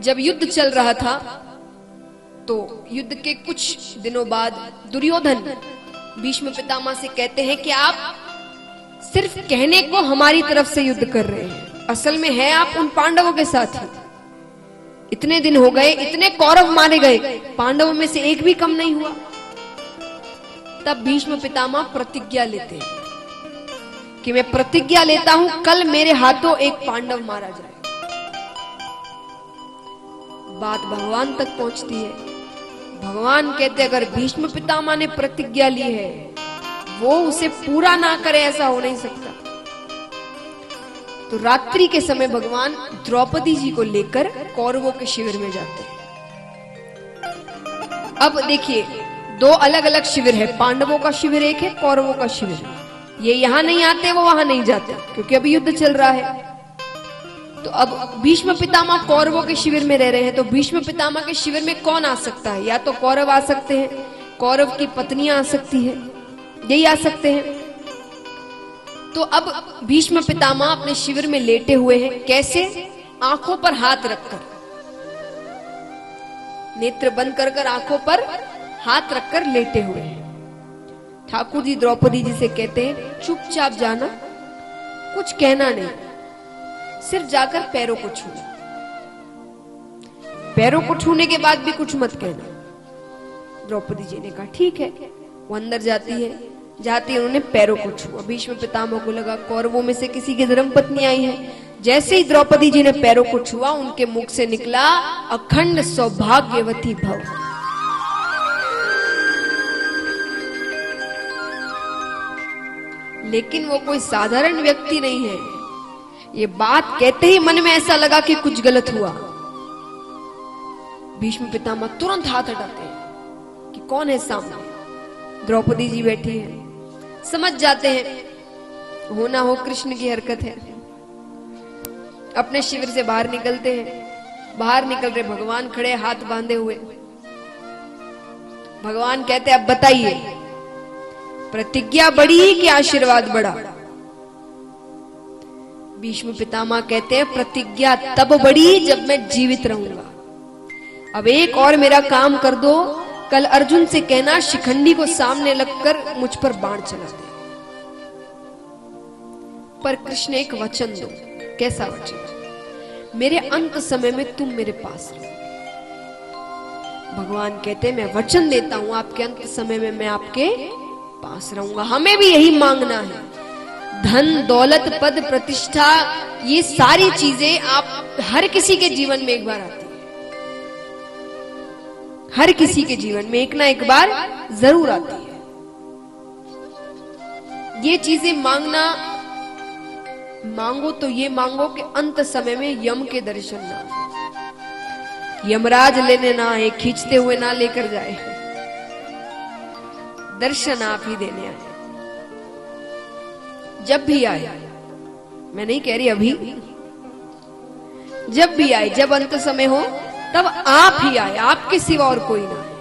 जब युद्ध चल रहा था तो युद्ध के कुछ दिनों बाद दुर्योधन भीष्म पितामह से कहते हैं कि आप सिर्फ कहने को हमारी तरफ से युद्ध कर रहे हैं, असल में है आप उन पांडवों के साथ ही। इतने दिन हो गए, इतने कौरव मारे गए, पांडवों में से एक भी कम नहीं हुआ। तब भीष्म पितामह प्रतिज्ञा लेते हैं कि मैं प्रतिज्ञा लेता हूं कल मेरे हाथों एक पांडव मारा जाए। बात भगवान तक पहुंचती है। भगवान कहते अगर भीष्म पितामह ने प्रतिज्ञा ली है वो उसे पूरा ना करे, ऐसा हो नहीं सकता। तो रात्रि के समय भगवान द्रौपदी जी को लेकर कौरवों के शिविर में जाते हैं। अब देखिए, दो अलग अलग शिविर है, पांडवों का शिविर एक है, कौरवों का शिविर है। ये यहां नहीं आते, वो वहां नहीं जाते, क्योंकि अभी युद्ध चल रहा है। तो अब भीष्म पितामह कौरवों के शिविर में रह रहे हैं, तो भीष्म पितामह के शिविर में कौन आ सकता है? या तो कौरव आ सकते हैं, कौरव की पत्नियां आ सकती है, यही आ सकते हैं। तो अब भीष्म पितामह अपने शिविर में लेटे हुए हैं। कैसे? आंखों पर हाथ रखकर, नेत्र बंद कर कर आंखों पर हाथ रखकर लेटे हुए हैं। ठाकुर जी द्रौपदी जी से कहते हैं चुपचाप जाना, कुछ कहना नहीं, सिर्फ जाकर पैरों को छूना। पैरों को छूने के बाद भी कुछ मत कहना। द्रौपदी जी ने कहा ठीक है। वो अंदर जाती है, जाती है, उन्होंने पैरों को छुआ। भीष्म पितामह को लगा कौरवों में से किसी की धर्मपत्नी आई है। जैसे ही द्रौपदी जी ने पैरों को छुआ, उनके मुख से निकला अखंड सौभाग्यवती भव। लेकिन वो कोई साधारण व्यक्ति नहीं है। ये बात कहते ही मन में ऐसा लगा कि कुछ गलत हुआ। भीष्म पितामह तुरंत हाथ हटाते हैं कि कौन है सामने। द्रौपदी जी बैठी है, समझ जाते हैं होना हो कृष्ण की हरकत है। अपने शिविर से बाहर निकलते हैं। बाहर निकल रहे, भगवान खड़े हाथ बांधे हुए। भगवान कहते अब बताइए, प्रतिज्ञा बड़ी कि आशीर्वाद बड़ा? भीष्म पितामह कहते हैं प्रतिज्ञा तब बड़ी जब मैं जीवित रहूंगा। अब एक और मेरा काम कर दो, कल अर्जुन से कहना शिखंडी को सामने लगकर मुझ पर बाण चला दे। पर कृष्ण एक वचन दो। कैसा वचन? मेरे अंत समय में तुम मेरे पास रहो। भगवान कहते हैं मैं वचन देता हूं आपके अंत समय में मैं आपके पास रहूंगा। हमें भी यही मांगना है। धन, दौलत, पद, प्रतिष्ठा, ये सारी चीजें आप हर किसी के जीवन में एक बार आती है। हर किसी के जीवन में एक ना एक बार जरूर आती है। ये चीजें मांगना, मांगो तो ये मांगो कि अंत समय में यम के दर्शन ना हो, यमराज लेने ना आए, खींचते हुए ना लेकर जाए, दर्शन आप ही देने आए। जब भी आए, मैं नहीं कह रही अभी, जब भी आए, जब अंत समय हो तब आप ही आए, आपके सिवा और कोई ना आए।